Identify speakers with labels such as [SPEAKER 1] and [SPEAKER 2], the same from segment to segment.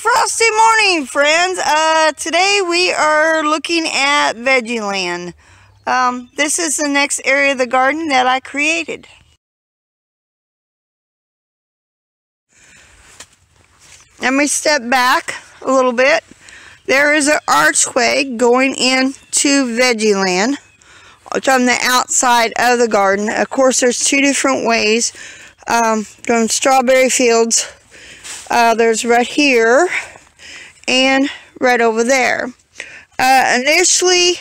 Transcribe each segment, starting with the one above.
[SPEAKER 1] frosty morning, friends. Today we are looking at veggie-land. This is the next area of the garden that I created. Let me step back a little bit. There is an archway going into veggie-land from the outside of the garden. Of course, there's two different ways. From strawberry fields, there's right here and right over there. Initially,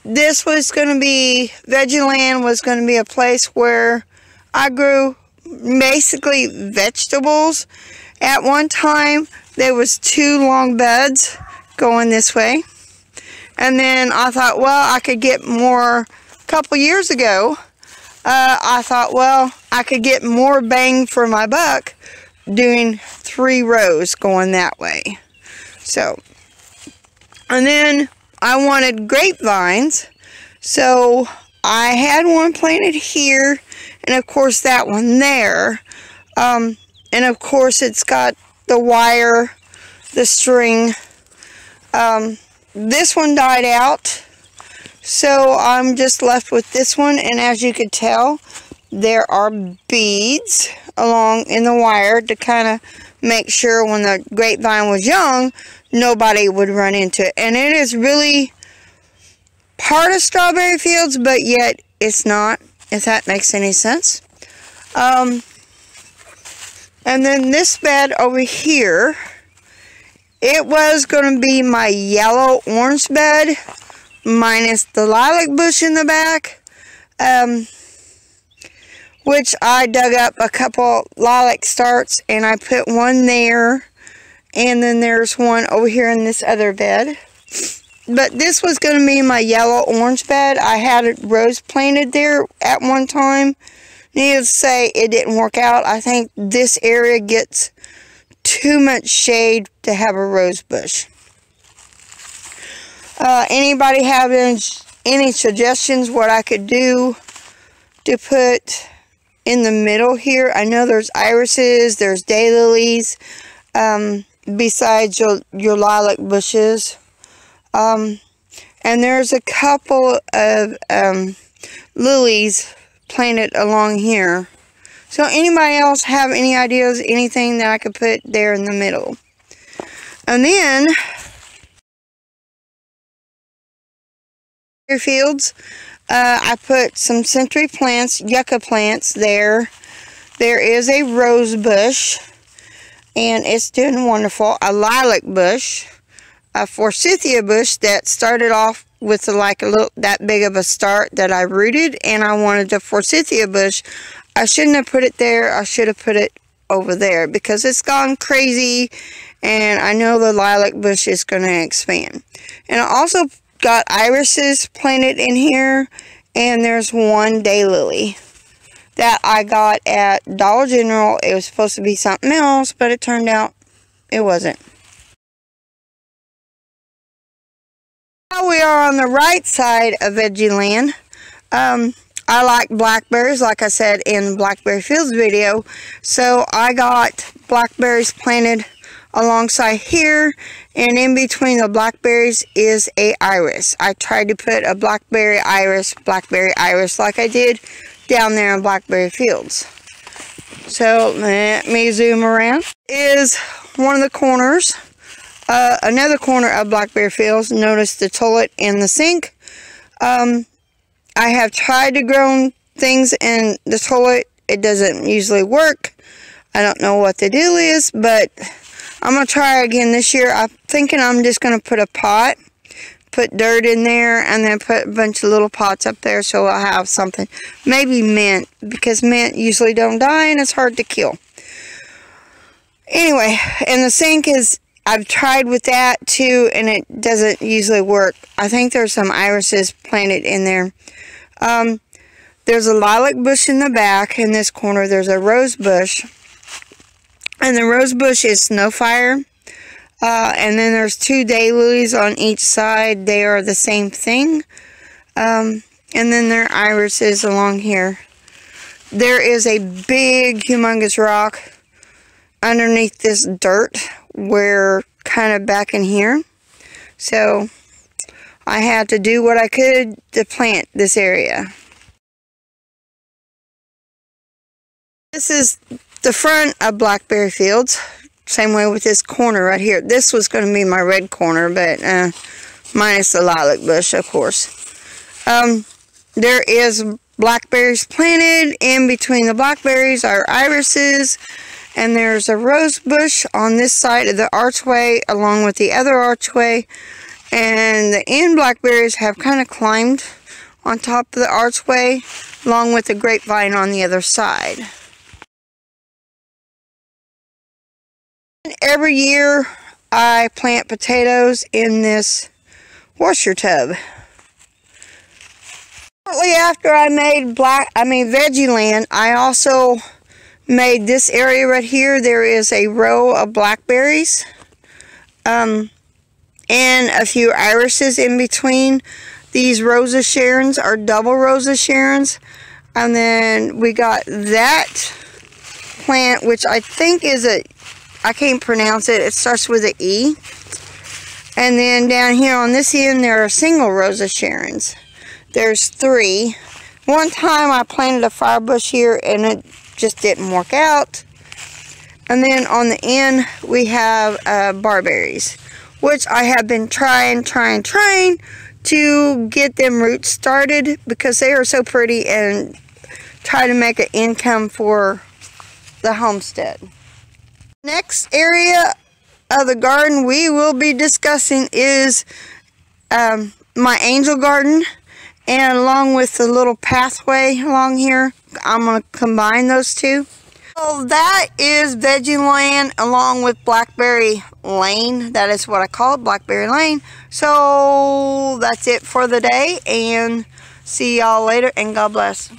[SPEAKER 1] this was going to be, veggie-land was going to be a place where I grew basically vegetables. At one time, there was two long beds going this way. And then I thought, well, I could get more, a couple years ago, I thought, well, I could get more bang for my buck doing 3 rows going that way. So, and then I wanted grapevines, so I had one planted here, and of course that one there. And of course it's got the wire, the string. This one died out, so I'm just left with this one, and as you could tell, there are beads along in the wire to kind of make sure when the grapevine was young, nobody would run into it. And it is really part of strawberry fields, but yet it's not, if that makes any sense. And then this bed over here, it was going to be my yellow-orange bed, minus the lilac bush in the back, which I dug up a couple lilac starts, and I put one there, and then there's one over here in this other bed. But this was going to be my yellow-orange bed. I had a rose planted there at one time. Needless to say, it didn't work out. I think this area gets too much shade to have a rose bush. Anybody have any suggestions what I could do to put in the middle here? I know there's irises, there's daylilies, besides your lilac bushes. And there's a couple of lilies planted along here. So anybody else have any ideas, anything that I could put there in the middle? And then fields, I put some century plants, yucca plants there. There is a rose bush, and it's doing wonderful. A lilac bush, a forsythia bush that started off with like a little that big of a start that I rooted, and I wanted a forsythia bush. I shouldn't have put it there. I should have put it over there because it's gone crazy, and I know the lilac bush is going to expand. And I also got irises planted in here, and there's one daylily that I got at Dollar General. It was supposed to be something else, but it turned out it wasn't. Now we are on the right side of veggie-land. I like blackberries, like I said in the Blackberry Fields video, so I got blackberries planted alongside here, and in between the blackberries is a iris. I tried to put a blackberry iris like I did down there in Blackberry Fields. So let me zoom around. Is one of the corners, another corner of Blackberry Fields. Notice the toilet and the sink. I have tried to grow things in the toilet. It doesn't usually work. I don't know what the deal is, but I'm going to try again this year. I'm thinking I'm just going to put a pot, put dirt in there, and then put a bunch of little pots up there so I'll have something. Maybe mint, because mint usually don't die and it's hard to kill. Anyway, and the sink is, I've tried with that too, and it doesn't usually work. I think there's some irises planted in there. There's a lilac bush in the back. In this corner, there's a rose bush. And the rose bush is snowfire. And then there's 2 daylilies on each side. They are the same thing. And then there are irises along here. There is a big, humongous rock underneath this dirt were kind of back in here. So I had to do what I could to plant this area. This is the front of blackberry fields. Same way with this corner right here. This was going to be my red corner, but minus the lilac bush, of course. There is blackberries planted. In between the blackberries are irises. And there's a rose bush on this side of the archway along with the other archway. And the end blackberries have kind of climbed on top of the archway along with the grapevine on the other side. And every year I plant potatoes in this washer tub. Shortly after I made veggie-land, I also made this area right here. There is a row of blackberries and a few irises in between. These rows of Sharons are double rows of Sharons. And then we got that plant, which I think is I can't pronounce it. It starts with an E. And then down here on this end, there are single rows of Sharons. There's 3. One time I planted a firebush here and it just didn't work out. And then on the end we have barberries, which I have been trying to get them roots started because they are so pretty and try to make an income for the homestead. Next area of the garden we will be discussing is my angel garden, and along with the little pathway along here, I'm going to combine those two. So that is veggie-land along with blackberry lane. That is what I call it, blackberry lane. So that's it for the day, and see y'all later, and God bless.